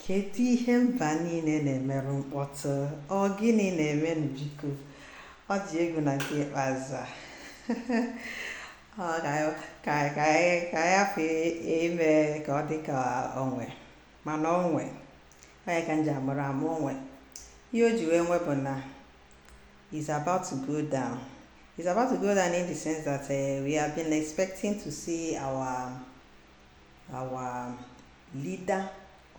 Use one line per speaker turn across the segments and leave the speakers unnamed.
Kedu ihe mba niile na-emerụ mkpọtụ? Ọ gịnị na-emenụ biko? Ọ dị egwu na nke ikpeazụ a. Ọ ka anyị hapụ ime ka ọ dị ka onwe, mana onwe onye ka m ji amụrụ ama onwe. Ihe o ji wee nwe bụ na is about to go down. It's about to go down in the sense that we have been expecting to see our leader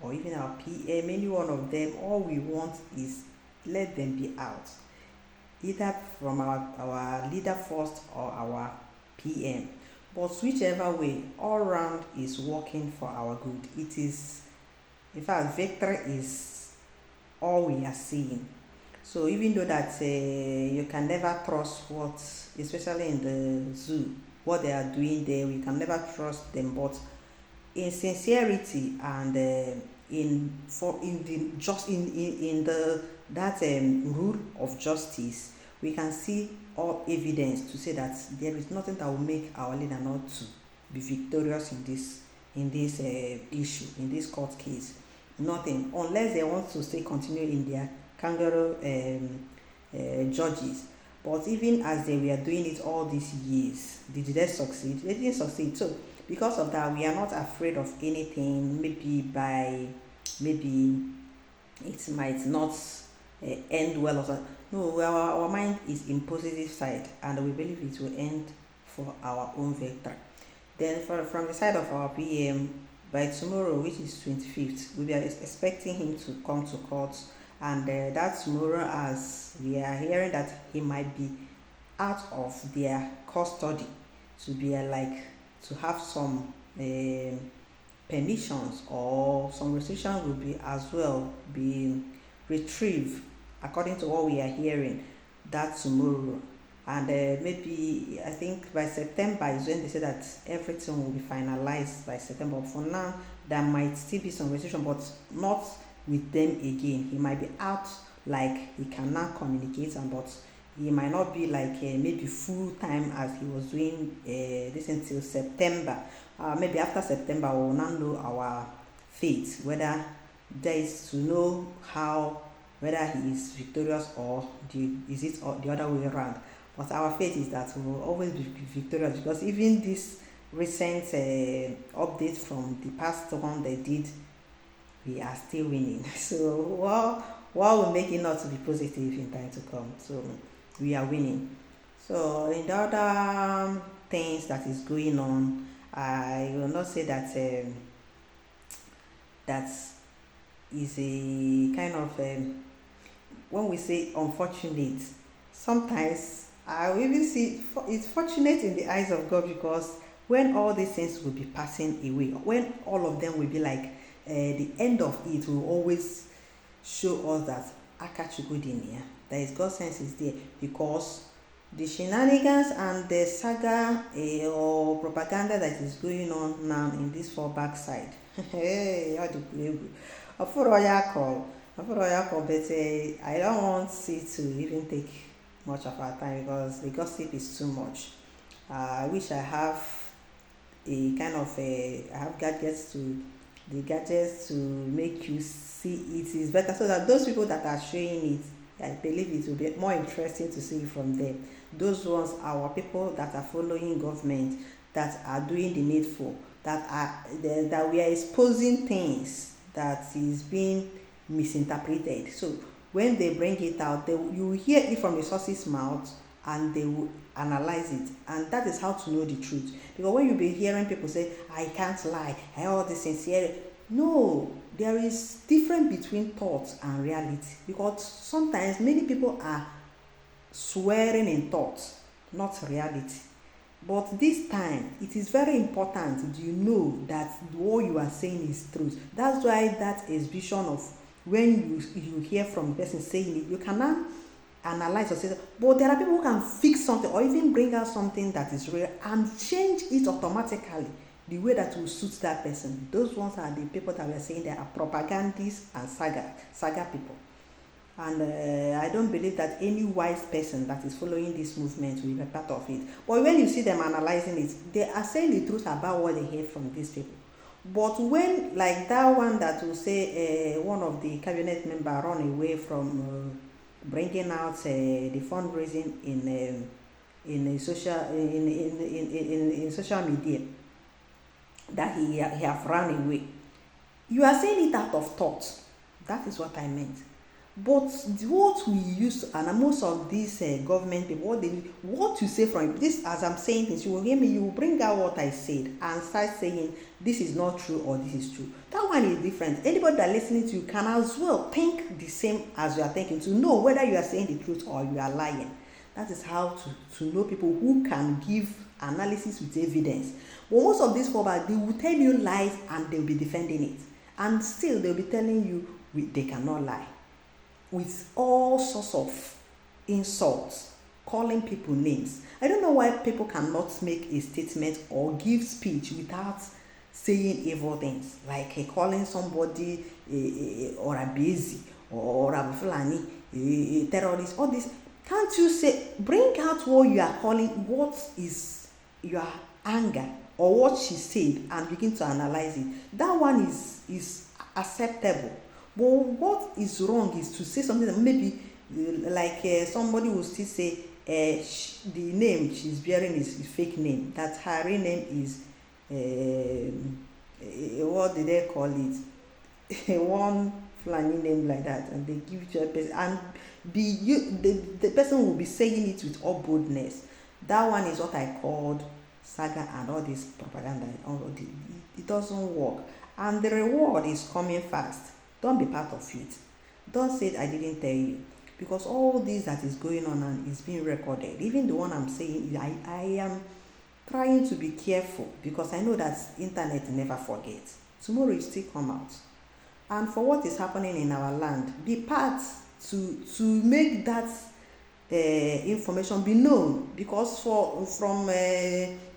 or even our PM, any one of them. All we want is let them be out, either from our leader first or our PM. But whichever way, all round is working for our good. It is, in fact, victory is all we are seeing. So even though that you can never trust what, especially in the zoo, what they are doing there, we can never trust them. But in sincerity and in that rule of justice, we can see all evidence to say that there is nothing that will make our leader not to be victorious in this issue, in this court case. Nothing, unless they want to still continue in their kangaroo judges. But even as they were doing it all these years, did they succeed? They didn't succeed. So because of that, we are not afraid of anything. Maybe it might not end well or something. No, our mind is in positive side, and we believe it will end for our own victory. Then from the side of our PM, by tomorrow, which is 25th, we are expecting him to come to court. And that tomorrow, as we are hearing that he might be out of their custody, to be to have some permissions or some restrictions will be as well be retrieved, according to what we are hearing, that tomorrow. And maybe I think by September is when they say that everything will be finalized by September. For now, there might still be some restriction, but not with them again. He might be out, like he cannot communicate, but he might not be like maybe full time as he was doing this until September. Maybe after September we will not know our fate, whether there is to know whether he is victorious or is it the other way around. But our faith is that we will always be victorious, because even this recent update from the past one they did, we are still winning. So what will make it not to be positive in time to come? So we are winning. So in the other things that is going on, I will not say that that is a kind of when we say unfortunate, sometimes I will even see it's fortunate in the eyes of God, because when all these things will be passing away, when all of them will be like the end of it will always show us that Akachukudin, there is God's sense is there, because the shenanigans and the saga or propaganda that is going on now in this fallback side. Hey, how do you play? For Royal call, but I don't want it to even take much of our time, because the gossip is too much. I wish I have a kind of I have gadgets to make you see it is better, so that those people that are showing it, I believe it will be more interesting to see from them. Those ones are our people that are following government, that are doing the needful, that we are exposing things that is being misinterpreted. So when they bring it out, you will hear it from the source's mouth, and they will analyze it, and that is how to know the truth. Because when you be hearing people say, I can't lie, I all the sincerity, no, there is difference between thoughts and reality. Because sometimes many people are swearing in thoughts, not reality. But this time, it is very important you know that what you are saying is truth. That's why that exhibition of when you hear from the person saying it, you cannot analyze or say, but there are people who can fix something or even bring out something that is real and change it automatically the way that will suit that person. Those ones are the people that we are saying they are propagandists and saga people. And I don't believe that any wise person that is following this movement will be part of it. But when you see them analyzing it, they are saying the truth about what they hear from these people. But when, like that one that will say one of the cabinet member run away from bringing out the fundraising in a social in social media, that he have run away. You are saying it out of thought. That is what I meant. But what we use to, and most of these government people, what you say from this, as I'm saying this, you will hear me, you will bring out what I said and start saying this is not true or this is true. That one is different. Anybody that listening to you can as well think the same as you are thinking, to know whether you are saying the truth or you are lying. That is how to know people who can give analysis with evidence. But most of these followers, they will tell you lies and they will be defending it, and still they will be telling you they cannot lie, with all sorts of insults, calling people names. I don't know why people cannot make a statement or give speech without saying evil things, like calling somebody or a busy or a Fulani, a terrorist, all this. Can't you say, bring out what you are calling, what is your anger or what she said, and begin to analyze it? That one is acceptable. But what is wrong is to say something that maybe like somebody will still say the name she's bearing is fake name, that her real name is what did they call it, one Fulani name like that, and they give it to a person, and the person will be saying it with all boldness. That one is what I called saga and all this propaganda. It doesn't work, and the reward is coming fast. Don't be part of it. Don't say I didn't tell you, because all this that is going on and is being recorded, even the one I'm saying, I am trying to be careful, because I know that internet never forgets. Tomorrow it still come out. And for what is happening in our land, be part to make that information be known, because from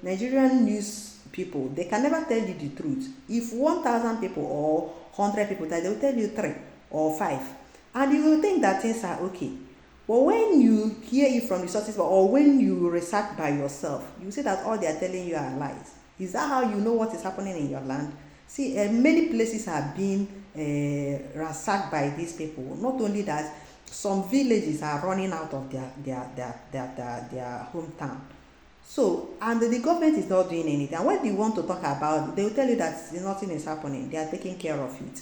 Nigerian news people, they can never tell you the truth. If 1,000 people or 100 people that, they will tell you 3 or 5, and you will think that things are okay. But when you hear it from the sources, or when you research by yourself, you see that all they are telling you are lies. Is that how you know what is happening in your land? See, many places are being ransacked by these people. Not only that, some villages are running out of their hometown. So, and the government is not doing anything. And when they want to talk about it, they will tell you that nothing is happening. They are taking care of it.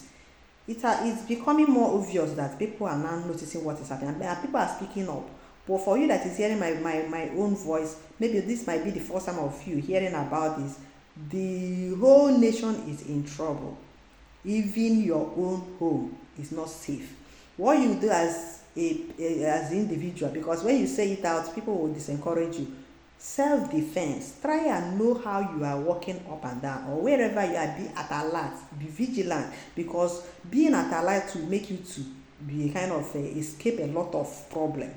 It's becoming more obvious that people are now noticing what is happening, and people are speaking up. But for you that is hearing my own voice, maybe this might be the first time of you hearing about this. The whole nation is in trouble. Even your own home is not safe. What you do as an individual, because when you say it out, people will disencourage you. Self-defense. Try and know how you are walking up and down, or wherever you are, be at alert, be vigilant, because being at alert will make you to be kind of escape a lot of problem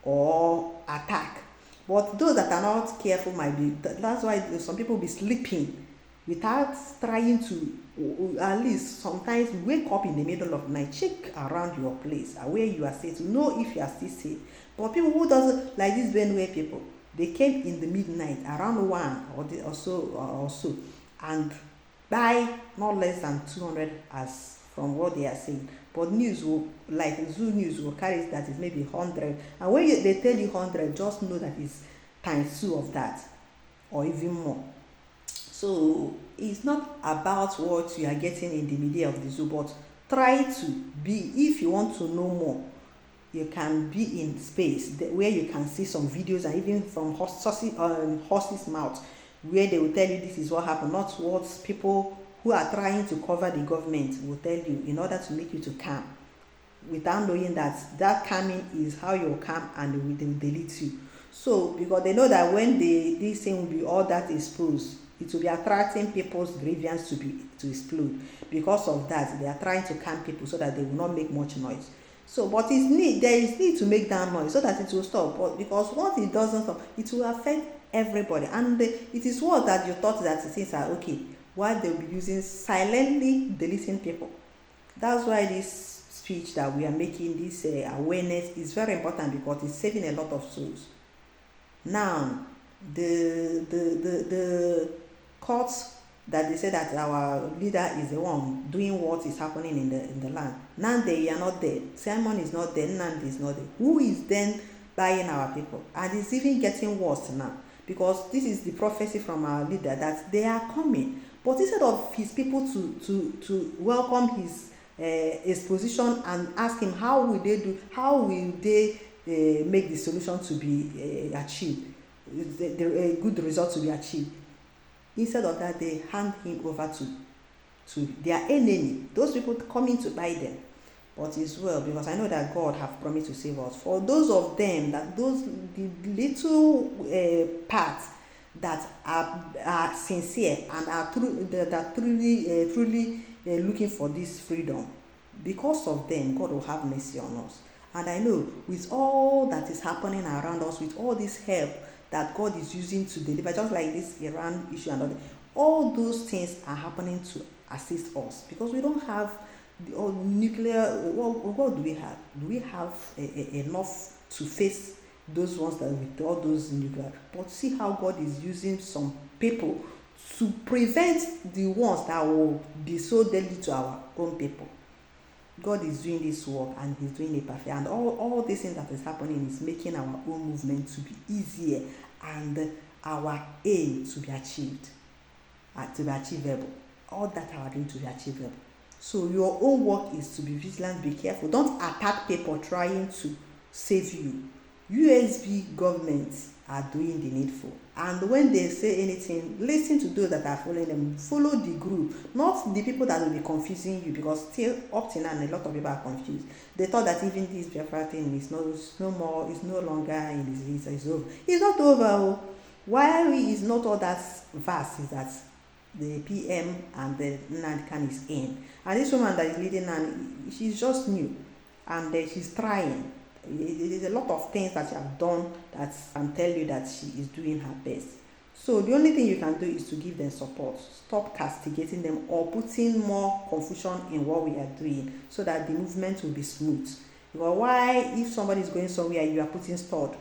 or attack. But those that are not careful might be, that's why some people be sleeping without trying to at least sometimes wake up in the middle of the night, check around your place where you are safe, to know if you are still safe. But people who doesn't, like these Benue people, they came in the midnight around 1 or so, and buy not less than 200, as from what they are saying. But news will, like Zoo News will carry that is maybe 100, and when they tell you 100, just know that it's times 2 of that or even more. So it's not about what you are getting in the media of the zoo, but try to be, if you want to know more, you can be in space where you can see some videos, and even from horses mouth, where they will tell you this is what happened, not what people who are trying to cover the government will tell you, in order to make you to calm, without knowing that calming is how you calm, and they will delete you. So because they know that when this thing will be all that exposed, it will be attracting people's grievance to explode. Because of that, they are trying to calm people so that they will not make much noise. So, but there is need to make that noise so that it will stop. But because once it doesn't stop, it will affect everybody. And it is what that you thought that things are okay, while they will be using silently deleting people. That's why this speech that we are making, this awareness, is very important, because it's saving a lot of souls. Now, the courts that they say that our leader is the one doing what is happening in the land. Now they are not there. Simon is not there. Nandi is not there. Who is then buying our people? And it's even getting worse now, because this is the prophecy from our leader that they are coming. But instead of his people to welcome his position and ask him how will they do, how will they make the solution to be achieved, a good result to be achieved. Instead of that, they hand him over to their enemy, those people coming to buy them. But it's well, because I know that God have promised to save us. For those of them, that those the little parts that are sincere and are truly looking for this freedom, because of them, God will have mercy on us. And I know with all that is happening around us, with all this help that God is using to deliver, just like this Iran issue and all those things are happening to assist us, because we don't have the nuclear. What do we have? Do we have enough to face those ones that with all those nuclear? But see how God is using some people to prevent the ones that will be so deadly to our own people. God is doing this work, and he's doing it perfect, and all these things that is happening is making our own movement to be easier, and our aim to be achieved, to be achievable. All that are doing to be achievable. So your own work is to be vigilant, be careful. Don't attack people trying to save you. USB governments are doing the needful, and when they say anything, listen to those that are following them. Follow the group, not the people that will be confusing you, because still up to now a lot of people are confused. They thought that even this Biafra thing is no more, is no longer in this, it's over. It's not over. Why is not all that vast is that the PM and the Nankan is in, and this woman that is leading Nan, she's just new, and she's trying. There's a lot of things that she has done that can tell you that she is doing her best. So the only thing you can do is to give them support. Stop castigating them or putting more confusion in what we are doing, so that the movement will be smooth. Because why, if somebody is going somewhere, you are putting stud,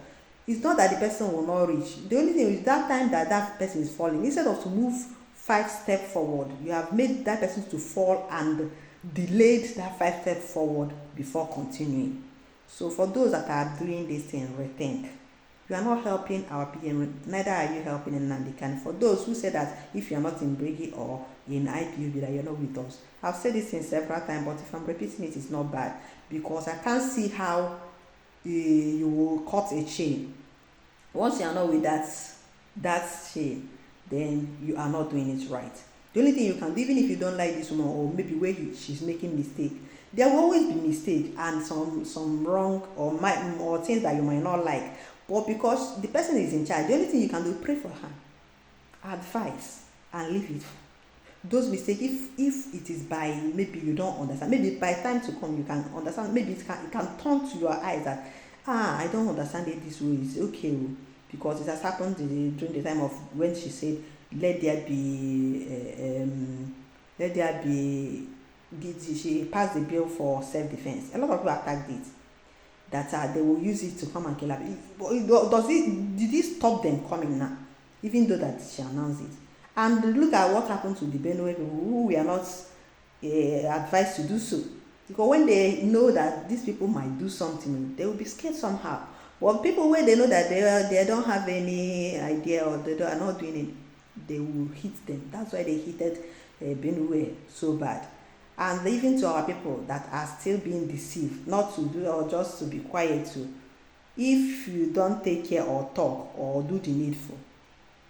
it's not that the person will not reach. The only thing is that time that person is falling, instead of to move 5 steps forward, you have made that person to fall and delayed that 5 steps forward before continuing. So for those that are doing this thing, rethink. You are not helping our PM, neither are you helping in Nandikan. For those who say that if you are not in Brigi or in IPUB, that you are not with us, I've said this thing several times, but if I'm repeating it, it's not bad, because I can't see how you will cut a chain. Once you are not with that chain, then you are not doing it right. The only thing you can do, even if you don't like this woman, or maybe where she's making mistake, there will always be mistake and some wrong or things that you might not like. But because the person is in charge, the only thing you can do is pray for her, advise, and leave it. Those mistakes, if it is by maybe you don't understand, maybe by time to come you can understand, maybe it can turn to your eyes that I don't understand it this way. It's okay, because it has happened during the time of when she said let there be she passed the bill for self-defense. A lot of people attacked it, that they will use it to come and kill her. Did it stop them coming now, even though that she announced it? And look at what happened to the Benue people who were not advised to do so, because when they know that these people might do something, they will be scared somehow. But people where they know that they don't have any idea, or they are not doing it, they will hit them. That's why they hated Benue so bad. And even to our people that are still being deceived, not to do or just to be quiet too. If you don't take care or talk or do the needful,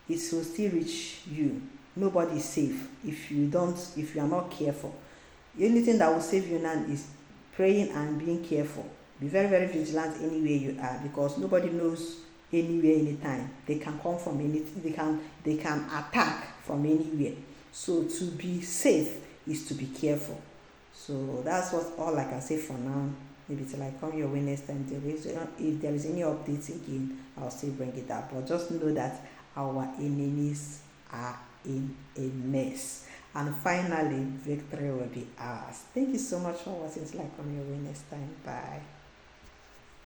it will still reach you. Nobody is safe if you are not careful. The only thing that will save you now is praying and being careful. Be very, very vigilant anywhere you are, because nobody knows anywhere, anytime. They can come from anything. They can attack from anywhere. So to be safe is to be careful. So that's all I can say for now. Maybe till I come your way next time. If there is any updates again, I'll still bring it up. But just know that our enemies are in a mess. And finally, victory will be ours. Thank you so much for watching. Till I come your way next time. Bye.